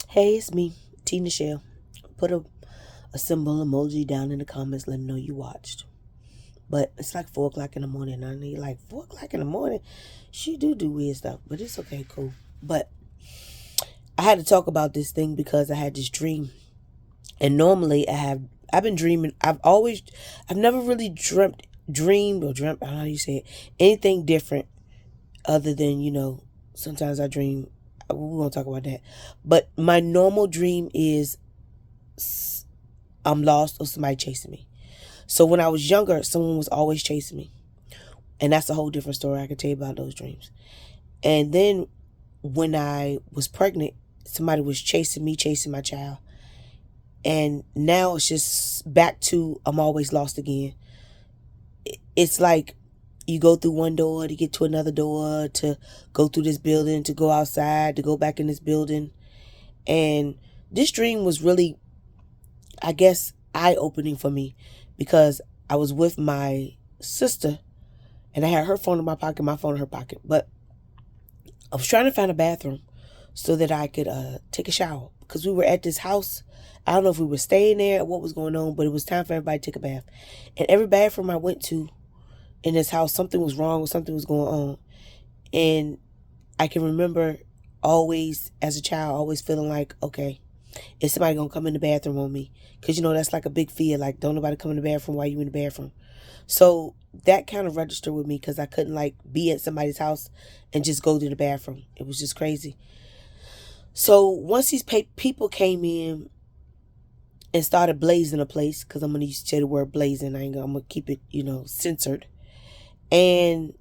Hey, it's me, T.Neschell. Put a symbol emoji down in the comments. Let me know you watched. But it's like 4 o'clock in the morning. I need like 4 o'clock in the morning. She do weird stuff, but it's okay, cool. But I had to talk about this thing because I had this dream. And normally I've been dreaming. I've never really dreamed, I don't know how you say it, anything different other than, sometimes I dream. We won't talk about that. But my normal dream is I'm lost or somebody chasing me. So when I was younger, someone was always chasing me. And that's a whole different story I could tell you about those dreams. And then when I was pregnant, somebody was chasing me, chasing my child. And now it's just back to I'm always lost again. It's like you go through one door to get to another door, to go through this building, to go outside, to go back in this building. And this dream was really, I guess, eye-opening for me because I was with my sister and I had her phone in my pocket, my phone in her pocket. But I was trying to find a bathroom so that I could take a shower because we were at this house. I don't know if we were staying there or what was going on, but it was time for everybody to take a bath. And every bathroom I went to in this house, something was wrong or something was going on. And I can remember always, as a child, always feeling like, okay, is somebody going to come in the bathroom on me? Because, that's like a big fear. Like, don't nobody come in the bathroom while you in the bathroom. So that kind of registered with me because I couldn't, like, be at somebody's house and just go to the bathroom. It was just crazy. So once these people came in and started blazing the place, because I'm going to say the word blazing. I'm going to keep it, censored. And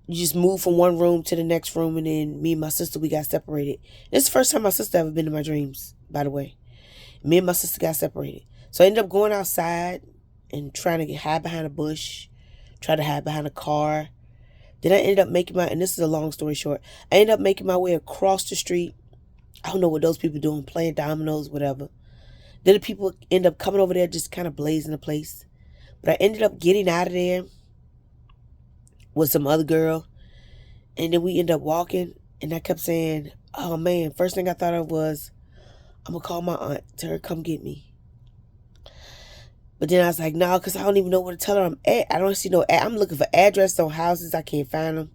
you just move from one room to the next room, and then me and my sister, we got separated. This is the first time my sister ever been in my dreams, by the way. Me and my sister got separated. So I ended up going outside and trying to hide behind a bush, try to hide behind a car. Then I ended up and this is a long story short, I ended up making my way across the street. I don't know what those people doing, playing dominoes, whatever. Then the people end up coming over there just kind of blazing the place. But I ended up getting out of there with some other girl. And then we ended up walking. And I kept saying, oh man, first thing I thought of was, I'm going to call my aunt, tell her come get me. But then I was like, no, because I don't even know where to tell her I'm at. I don't see no I'm looking for addresses on houses. I can't find them.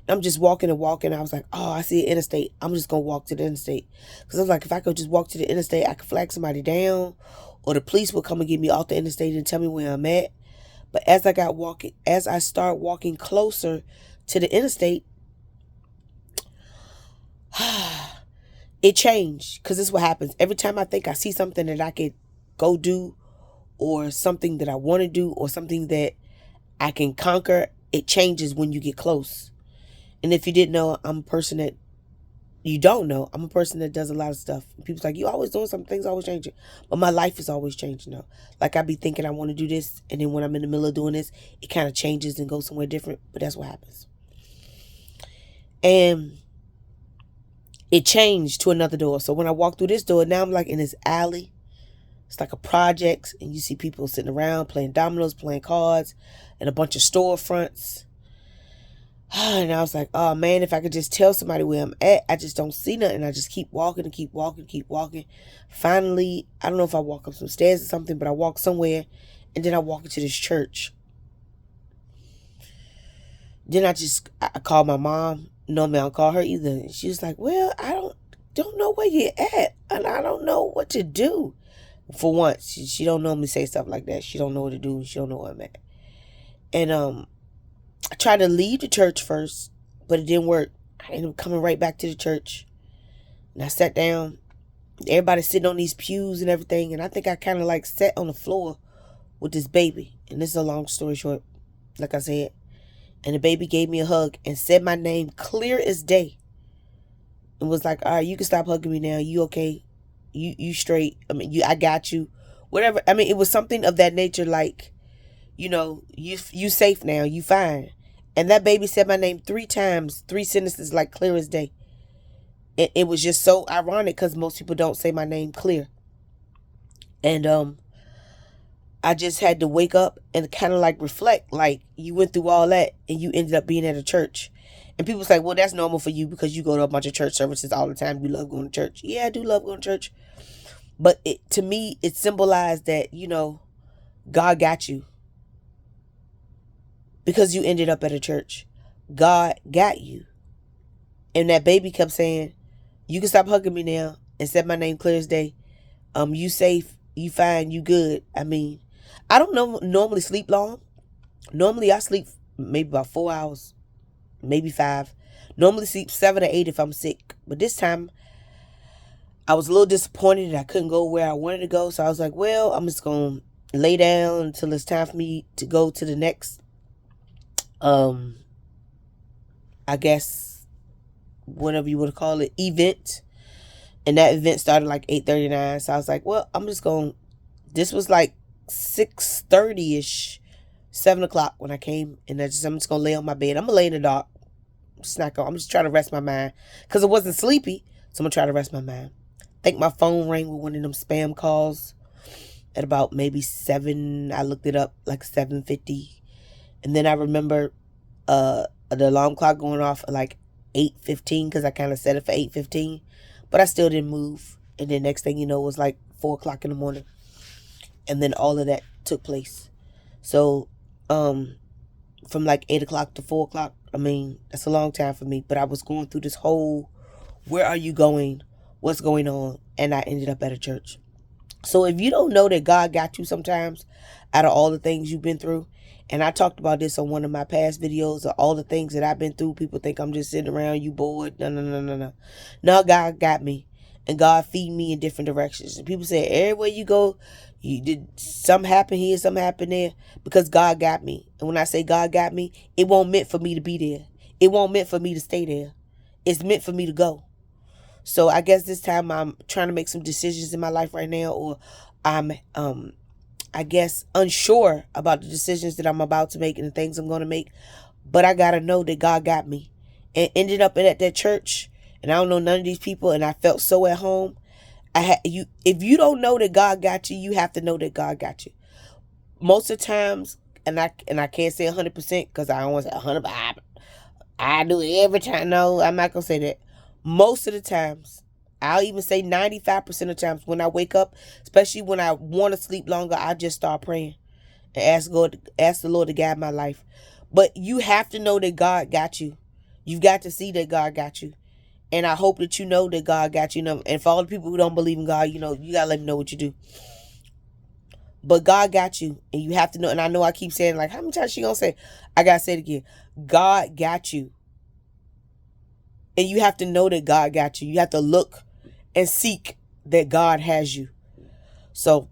I'm just walking and walking. I was like, oh, I see an interstate. I'm just going to walk to the interstate. Because I was like, if I could just walk to the interstate, I could flag somebody down. Or the police would come and get me off the interstate and tell me where I'm at. But as I start walking closer to the interstate, it changed. Because this is what happens. Every time I think I see something that I could go do, or something that I want to do, or something that I can conquer, it changes when you get close. And if you didn't know, I'm a person that you don't know. I'm a person that does a lot of stuff. People's like, you always doing something, things always changing. But my life is always changing though. Like I be thinking I want to do this, and then when I'm in the middle of doing this, it kind of changes and goes somewhere different. But that's what happens. And it changed to another door. So when I walk through this door, now I'm like in this alley. It's like a project, and you see people sitting around playing dominoes, playing cards, and a bunch of storefronts. And I was like, oh man, if I could just tell somebody where I'm at, I just don't see nothing. I just keep walking and keep walking, keep walking. Finally, I don't know if I walk up some stairs or something, but I walk somewhere, and then I walk into this church. Then I called my mom. No, man, I don't call her either. And she was like, well, I don't know where you're at, and I don't know what to do. For once, she don't normally say stuff like that. She don't know what to do. She don't know where I'm at. And I tried to leave the church first, but it didn't work. I ended up coming right back to the church. And I sat down. Everybody's sitting on these pews and everything. And I think I kind of like sat on the floor with this baby. And this is a long story short, like I said. And the baby gave me a hug and said my name clear as day. And was like, all right, you can stop hugging me now. You okay? You straight. I mean, I got you. Whatever. I mean, it was something of that nature, like, you safe now. You fine. And that baby said my name 3 times, 3 sentences, like clear as day. It was just so ironic because most people don't say my name clear. And I just had to wake up and kind of like reflect, like you went through all that and you ended up being at a church. And people say, well, that's normal for you because you go to a bunch of church services all the time. You love going to church. Yeah, I do love going to church. But to me, it symbolized that, God got you because you ended up at a church. God got you. And that baby kept saying, you can stop hugging me now and said my name clear as day. You safe, you fine, you good. I mean, I don't normally sleep long. Normally I sleep maybe about 4 hours, maybe 5. Normally sleep 7 or 8 if I'm sick. But this time I was a little disappointed that I couldn't go where I wanted to go. So I was like, well, I'm just going to lay down until it's time for me to go to the next, I guess, whatever you want to call it, event. And that event started like 8:39. So I was like, well, this was like 6:30ish, 7 o'clock when I came. And I'm just going to lay on my bed. I'm going to lay in the dark. I'm just trying to rest my mind. Because I wasn't sleepy. So I'm going to try to rest my mind. I think my phone rang with one of them spam calls at about maybe 7. I looked it up like 7:50. And then I remember the alarm clock going off at like 8:15 because I kind of set it for 8:15. But I still didn't move. And then next thing you know, it was like 4 o'clock in the morning. And then all of that took place. So from like 8 o'clock to 4 o'clock, I mean, that's a long time for me. But I was going through this whole, where are you going? What's going on? And I ended up at a church. So if you don't know that God got you sometimes out of all the things you've been through, and I talked about this on one of my past videos of all the things that I've been through. People think I'm just sitting around, you bored. No. No, God got me. And God feed me in different directions. And people say, everywhere you go, you did something happen here, something happen there. Because God got me. And when I say God got me, it won't meant for me to be there. It won't meant for me to stay there. It's meant for me to go. So I guess this time I'm trying to make some decisions in my life right now. Or I'm I guess, unsure about the decisions that I'm about to make and the things I'm going to make. But I got to know that God got me. And ended up at that church. And I don't know none of these people. And I felt so at home. If you don't know that God got you, you have to know that God got you. Most of the times, and I can't say 100% because I don't want to say 100%. I do it every time. No, I'm not going to say that. Most of the times. I'll even say 95% of the times when I wake up, especially when I want to sleep longer, I just start praying and ask the Lord to guide my life. But you have to know that God got you. You've got to see that God got you. And I hope that you know that God got you. And for all the people who don't believe in God, you got to let them know what you do. But God got you. And you have to know. And I know I keep saying, like, how many times she going to say? I got to say it again. God got you. And you have to know that God got you. You have to look and seek that God has you. So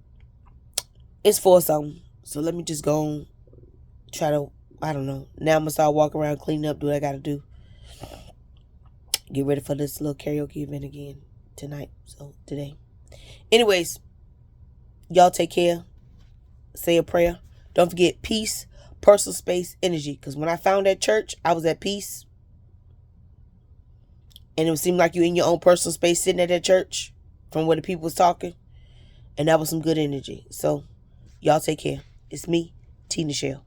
it's for something. So let me just go and try to, I don't know. Now I'm going to start walking around, cleaning up, do what I got to do. Get ready for this little karaoke event again tonight. So today. Anyways, y'all take care. Say a prayer. Don't forget peace, personal space, energy. Because when I found that church, I was at peace. And it seemed like you in your own personal space sitting at that church from where the people was talking. And that was some good energy. So, y'all take care. It's me, T.Neschell.